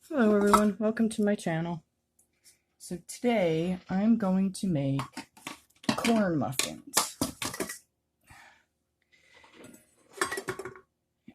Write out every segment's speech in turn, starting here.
Hello everyone, welcome to my channel. So today I'm going to make corn muffins.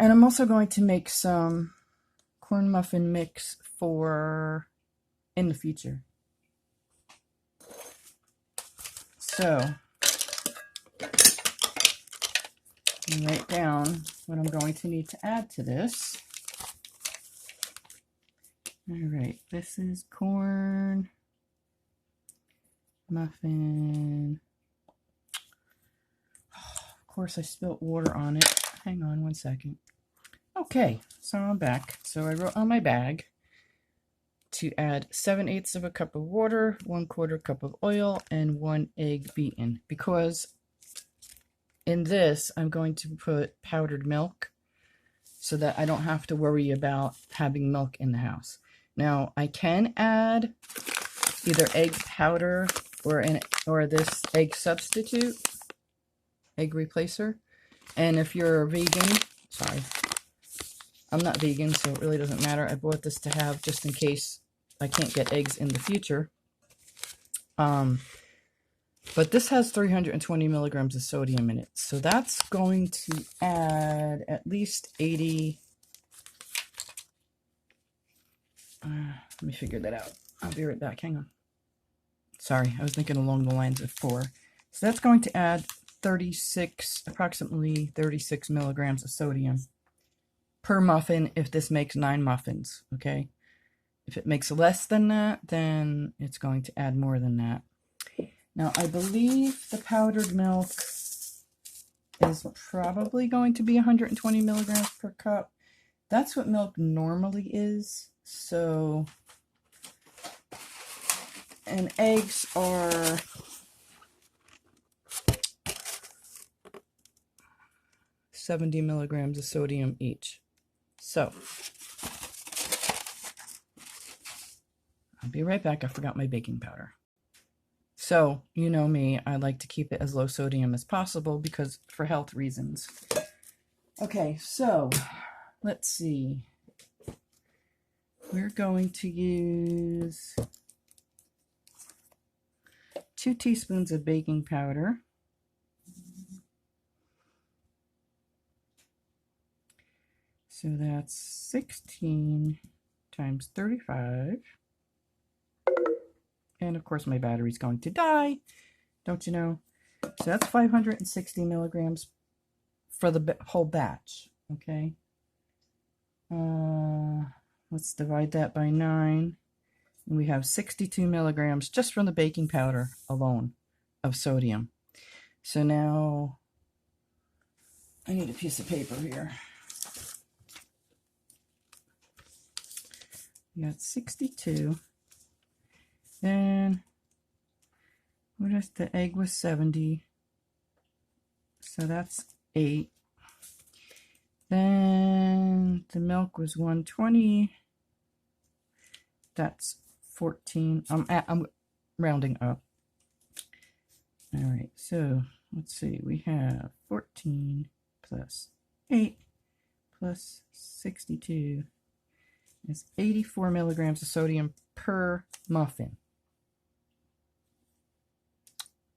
And I'm also going to make some corn muffin mix for in the future. So write down what I'm going to need to add to this. Alright, this is corn muffin. Of course I spilt water on it. Hang on one second. Okay, so I'm back. So I wrote on my bag to add 7/8 of a cup of water, 1/4 cup of oil, and 1 egg beaten. Because in this, I'm going to put powdered milk so that I don't have to worry about having milk in the house. Now, I can add either egg powder or this egg substitute, egg replacer. And if you're vegan, sorry, I'm not vegan, so it really doesn't matter. I bought this to have just in case I can't get eggs in the future. But this has 320 milligrams of sodium in it. So that's going to add at least 80. Let me figure that out. I'll be right back. Hang on. Sorry, I was thinking along the lines of 4. So that's going to add approximately 36 milligrams of sodium per muffin if this makes 9 muffins, okay? If it makes less than that, then it's going to add more than that. Now, I believe the powdered milk is probably going to be 120 milligrams per cup. That's what milk normally is. So, and eggs are 70 milligrams of sodium each. So, I'll be right back. I forgot my baking powder. So, you know me, I like to keep it as low sodium as possible because for health reasons. Okay, so let's see. We're going to use 2 teaspoons of baking powder. So that's 16 times 35. And of course my battery's going to die, don't you know? So that's 560 milligrams for the whole batch, okay? Let's divide that by 9. And we have 62 milligrams just from the baking powder alone of sodium. So now I need a piece of paper here. We got 62. Then, what is the egg was 70. So that's 8. Then the milk was 120. That's 14. I'm rounding up. All right, so let's see. We have 14 plus 8 plus 62 is 84 milligrams of sodium per muffin.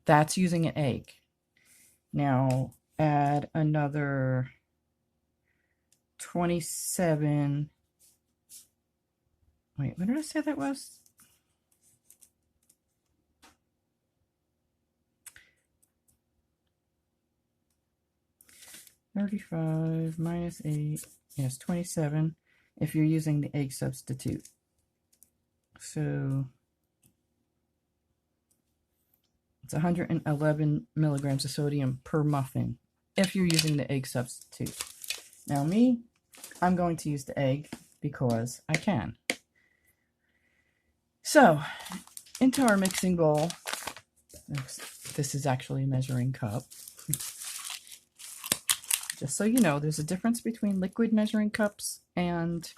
That's using an egg. Now add another 27. Wait, what did I say that was? $35 minus 8. Yes, 27 if you're using the egg substitute. So it's 111 milligrams of sodium per muffin if you're using the egg substitute. Now me, I'm going to use the egg because I can. So, into our mixing bowl, this is actually a measuring cup. Just so you know, there's a difference between liquid measuring cups and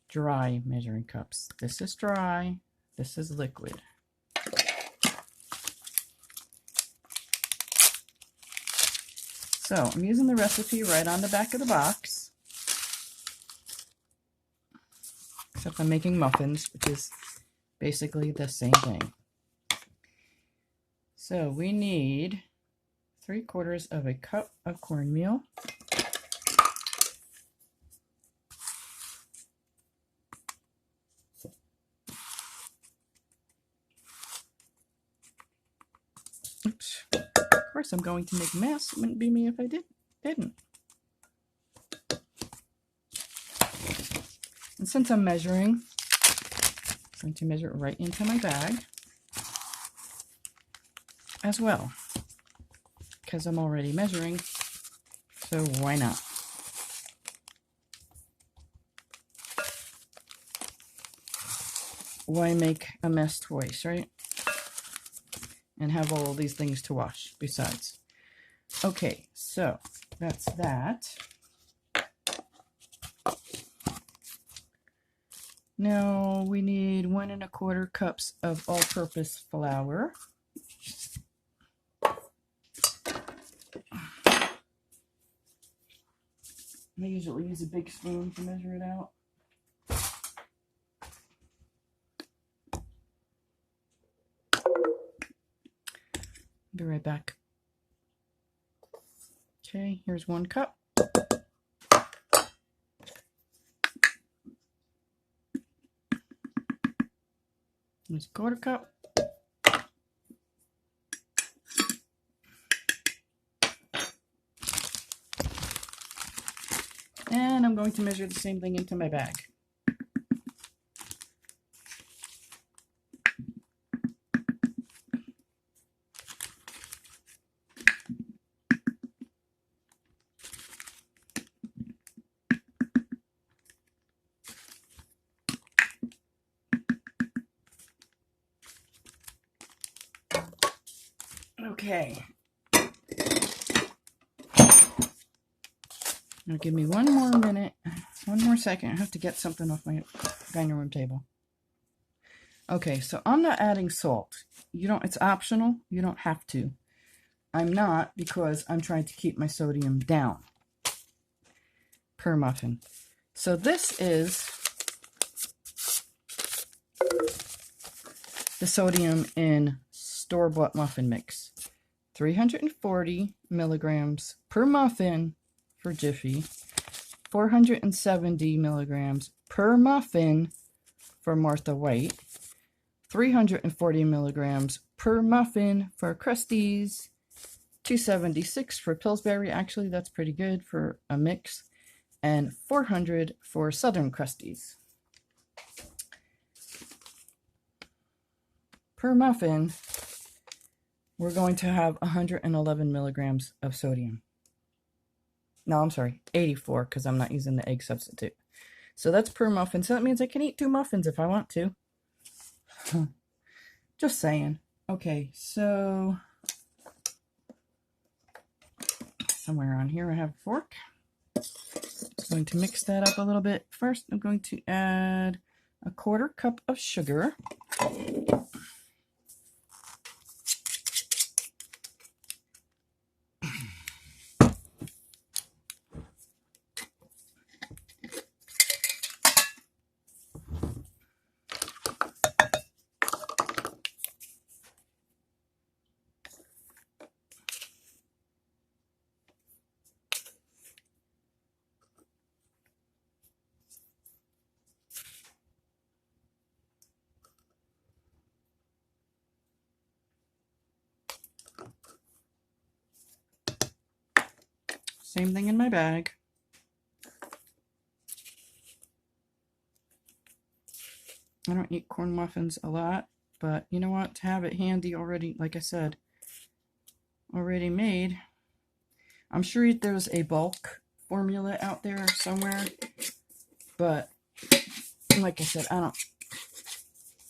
dry measuring cups. This is dry, this is liquid. So I'm using the recipe right on the back of the box. except I'm making muffins, which is basically the same thing. So we need 3/4 of a cup of cornmeal. Oops. Of course I'm going to make a mess. It wouldn't be me if I didn't. And since I'm measuring, I'm going to measure it right into my bag as well, because I'm already measuring, so why not? Why make a mess twice, right? And have all these things to wash besides. Okay, so that's that. Now we need 1 1/4 cups of all-purpose flour. I usually use a big spoon to measure it out. Be right back. Okay, here's 1 cup. Here's 1/4 cup. And I'm going to measure the same thing into my bag. Okay. Now give me 1 more minute, 1 more second. I have to get something off my dining room table. Okay, so I'm not adding salt. It's optional. You don't have to. I'm not, because I'm trying to keep my sodium down per muffin. So this is the sodium in store-bought muffin mix. 340 milligrams per muffin for Jiffy, 470 milligrams per muffin for Martha White, 340 milligrams per muffin for Krusteaz, 276 for Pillsbury. Actually, that's pretty good for a mix, and 400 for Southern Krusteaz. Per muffin, we're going to have 111 milligrams of sodium. No, I'm sorry, 84, because I'm not using the egg substitute. So that's per muffin. So that means I can eat 2 muffins if I want to. Just saying. Okay, so somewhere on here I have a fork. I'm going to mix that up a little bit. First, I'm going to add 1/4 cup of sugar. Same thing in my bag. I don't eat corn muffins a lot, but you know what? To have it handy already, like I said, already made. I'm sure there's a bulk formula out there somewhere, but like I said, I don't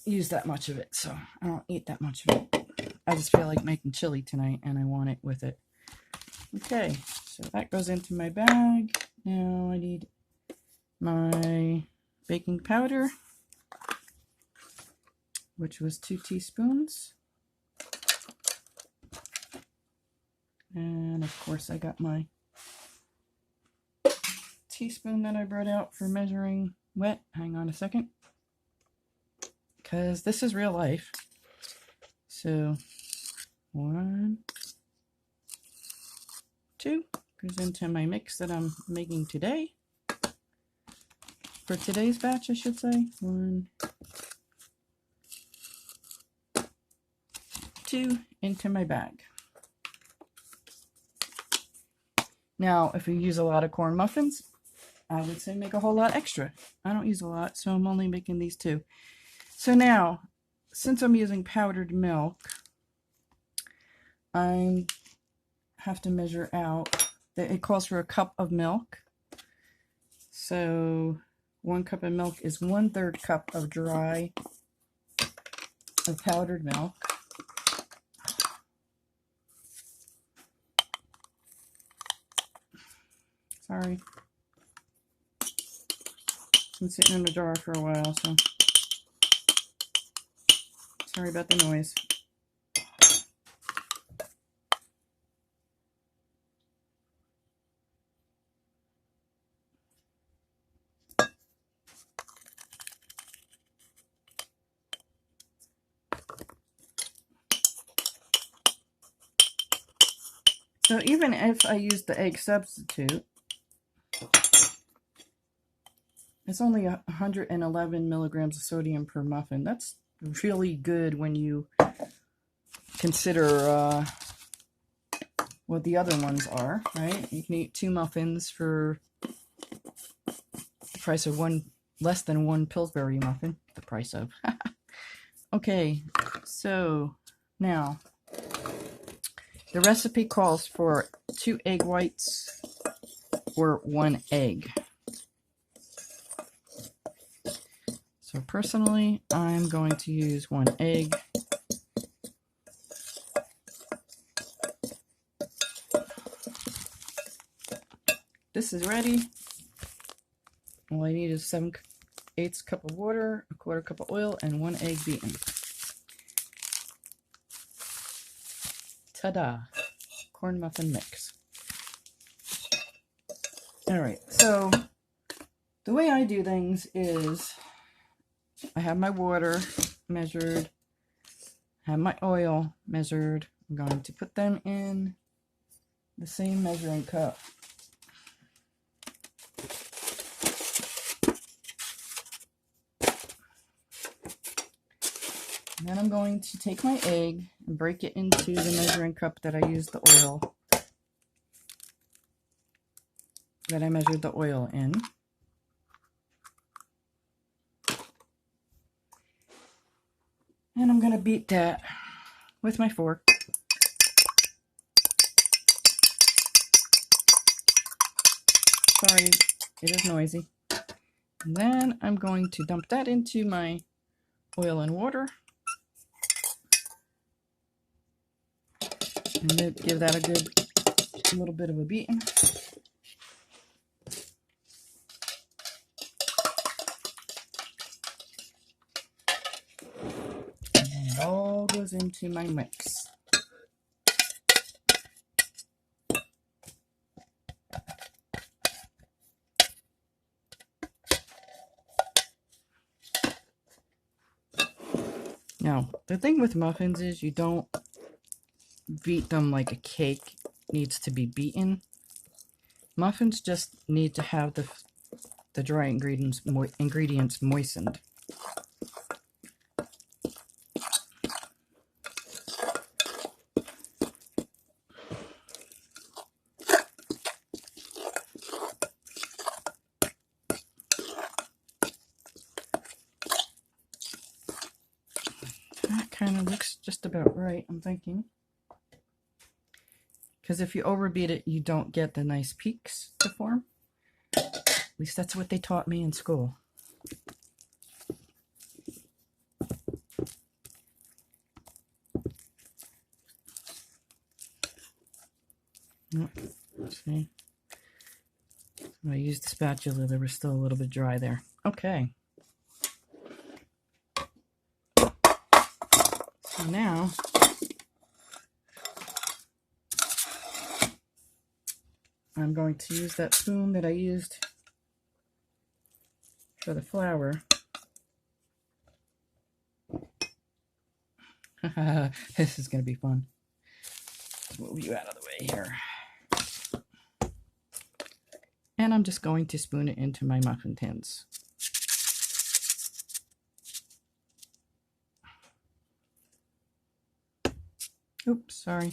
use that much of it, so I don't eat that much of it. I just feel like making chili tonight, and I want it with it. Okay, so that goes into my bag. Now I need my baking powder, which was 2 teaspoons. And of course I got my teaspoon that I brought out for measuring wet. Hang on a second, because this is real life. So 1, 2 goes into my mix that I'm making today. For today's batch, I should say. 1, 2 into my bag. Now, if you use a lot of corn muffins, I would say make a whole lot extra. I don't use a lot, so I'm only making these 2. So now, since I'm using powdered milk, I have to measure out that it calls for a cup of milk. So 1 cup of milk is 1/3 cup of powdered milk. Sorry. It's been sitting in the jar for a while, so sorry about the noise. So even if I use the egg substitute, it's only 111 milligrams of sodium per muffin. That's really good when you consider what the other ones are, right? You can eat 2 muffins for the price of less than 1 Pillsbury muffin. The price of. Okay, so now the recipe calls for 2 egg whites or 1 egg. So personally, I'm going to use 1 egg. This is ready. All I need is 7/8 cup of water, 1/4 cup of oil, and 1 egg beaten. Ta-da! Corn muffin mix. Alright, so the way I do things is I have my water measured, have my oil measured. I'm going to put them in the same measuring cup. And then I'm going to take my egg and break it into the measuring cup that I used the oil, that I measured the oil in. And I'm going to beat that with my fork. Sorry, it is noisy. And then I'm going to dump that into my oil and water. And then give that a good little bit of a beating. And then it all goes into my mix. Now, the thing with muffins is you don't beat them like a cake needs to be beaten. Muffins just need to have the dry ingredients moistened. That kind of looks just about right, I'm thinking. Because if you overbeat it, you don't get the nice peaks to form. At least that's what they taught me in school. Let's see. When I used the spatula, there was still a little bit dry there. Okay. So now, I'm going to use that spoon that I used for the flour. This is going to be fun. Let's move you out of the way here. And I'm just going to spoon it into my muffin tins. Oops, sorry.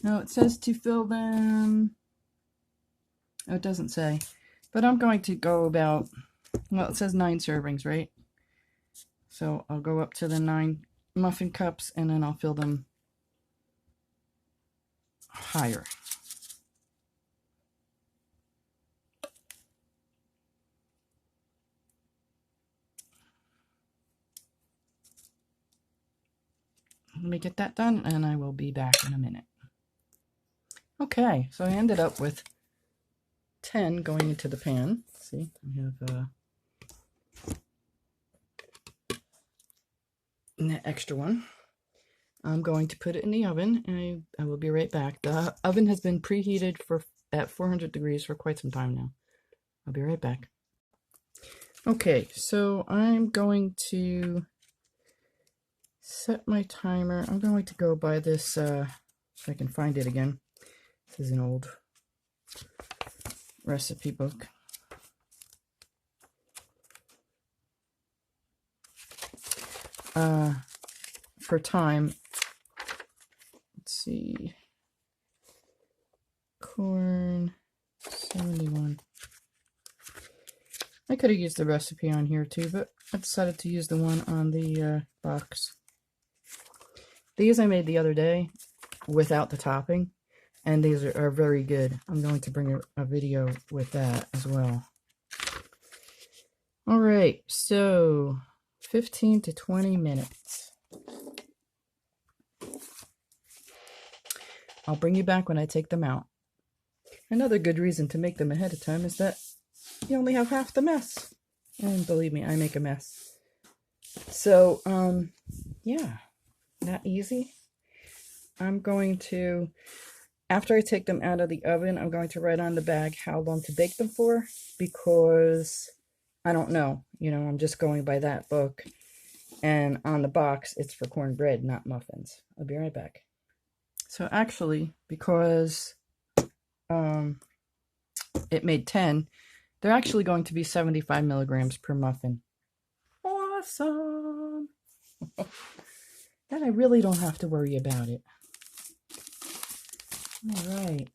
No, it says to fill them. Oh, it doesn't say. But I'm going to go about, well, it says 9 servings, right? So I'll go up to the 9 muffin cups and then I'll fill them higher. Let me get that done and I will be back in a minute. Okay, so I ended up with 10 going into the pan. See, I have an extra one. I'm going to put it in the oven and I will be right back. The oven has been preheated at 400 degrees for quite some time now. I'll be right back. Okay, so I'm going to set my timer. I'm going to go by this, if I can find it again. This is an old recipe book. For time, let's see, corn 71. I could have used the recipe on here too, but I decided to use the one on the box. These I made the other day without the topping, and these are very good. I'm going to bring a video with that as well. All right, so 15 to 20 minutes. I'll bring you back when I take them out. Another good reason to make them ahead of time is that you only have half the mess. And believe me, I make a mess. So, yeah, not easy. I'm going to, after I take them out of the oven, I'm going to write on the bag how long to bake them for, because I don't know. You know, I'm just going by that book. And on the box, it's for cornbread, not muffins. I'll be right back. So actually, because it made 10, they're actually going to be 75 milligrams per muffin. Awesome! Then I really don't have to worry about it. All right.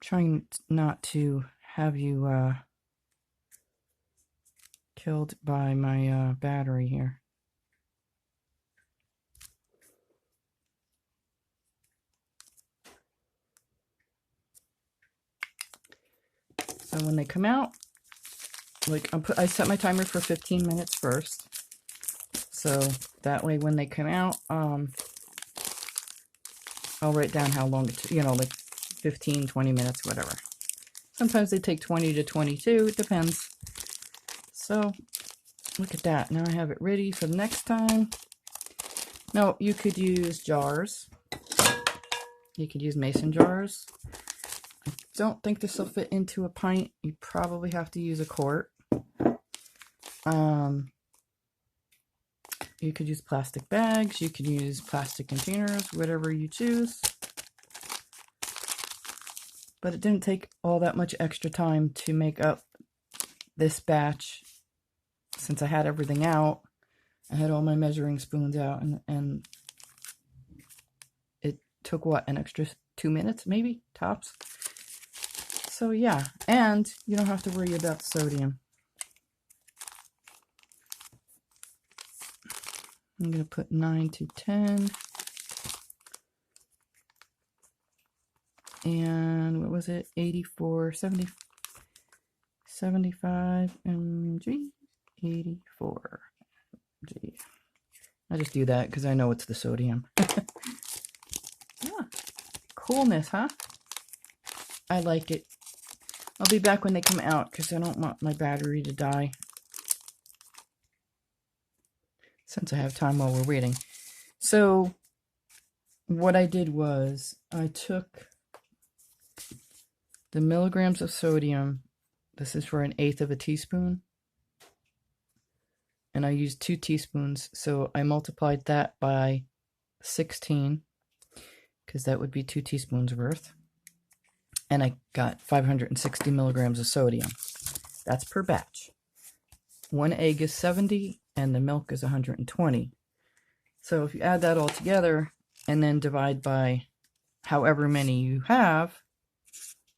Trying not to have you killed by my battery here. So when they come out, like I set my timer for 15 minutes first. So that way when they come out, I'll write down how long it, like 15, 20 minutes, whatever. Sometimes they take 20 to 22, it depends. So look at that. Now I have it ready for the next time. Now you could use jars. You could use mason jars. I don't think this will fit into a pint. You probably have to use a quart. You could use plastic bags. You could use plastic containers, whatever you choose. But it didn't take all that much extra time to make up this batch. Since I had everything out, I had all my measuring spoons out, and it took, what, an extra 2 minutes, maybe, tops? So yeah, and you don't have to worry about sodium. I'm going to put 9 to 10. And what was it? 84, 70, 75 mg, 84 mg. I just do that because I know it's the sodium. Yeah, coolness, huh? I like it. I'll be back when they come out because I don't want my battery to die. Since I have time while we're waiting. So what I did was I took the milligrams of sodium, this is for 1/8 of a teaspoon. And I used 2 teaspoons, so I multiplied that by 16, because that would be 2 teaspoons worth. And I got 560 milligrams of sodium. That's per batch. 1 egg is 70, and the milk is 120. So if you add that all together, and then divide by however many you have,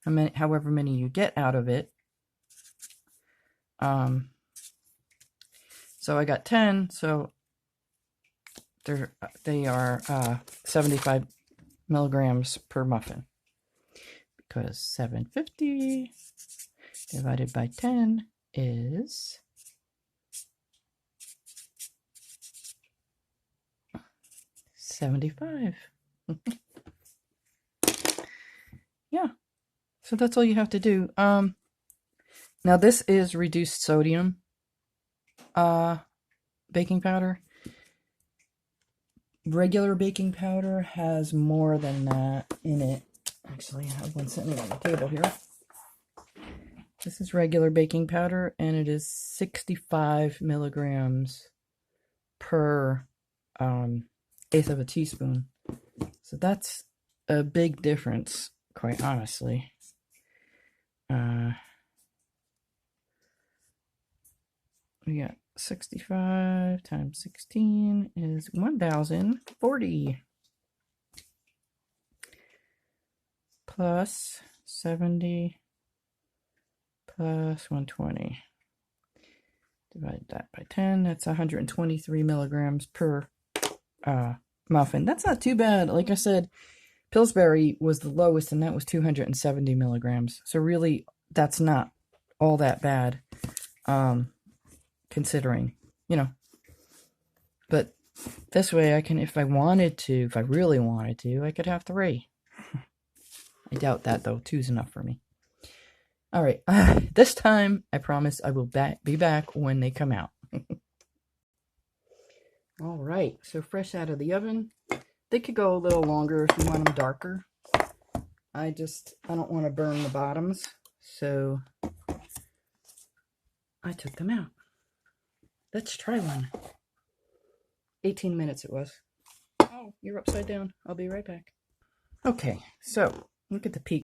however many you get out of it. So I got 10, so they are 75 milligrams per muffin. Because 750 divided by 10 is 75. Yeah, so that's all you have to do. Now this is reduced sodium baking powder. Regular baking powder has more than that in it. Actually, I have one sitting on the table here. This is regular baking powder, and it is 65 milligrams per 1/8 of a teaspoon. So that's a big difference, quite honestly. We got 65 times 16 is 1,040. Plus 70 plus 120. Divide that by 10. That's 123 milligrams per muffin. That's not too bad. Like I said, Pillsbury was the lowest, and that was 270 milligrams. So really, that's not all that bad, considering, you know. But this way, I can, if I wanted to, if I really wanted to, I could have 3. I doubt that, though. 2's enough for me. All right. This time, I promise I will be back when they come out. All right. So fresh out of the oven. They could go a little longer if you want them darker. I don't want to burn the bottoms, so I took them out. Let's try one. 18 minutes it was. Oh, you're upside down. I'll be right back. Okay, so look at the peak.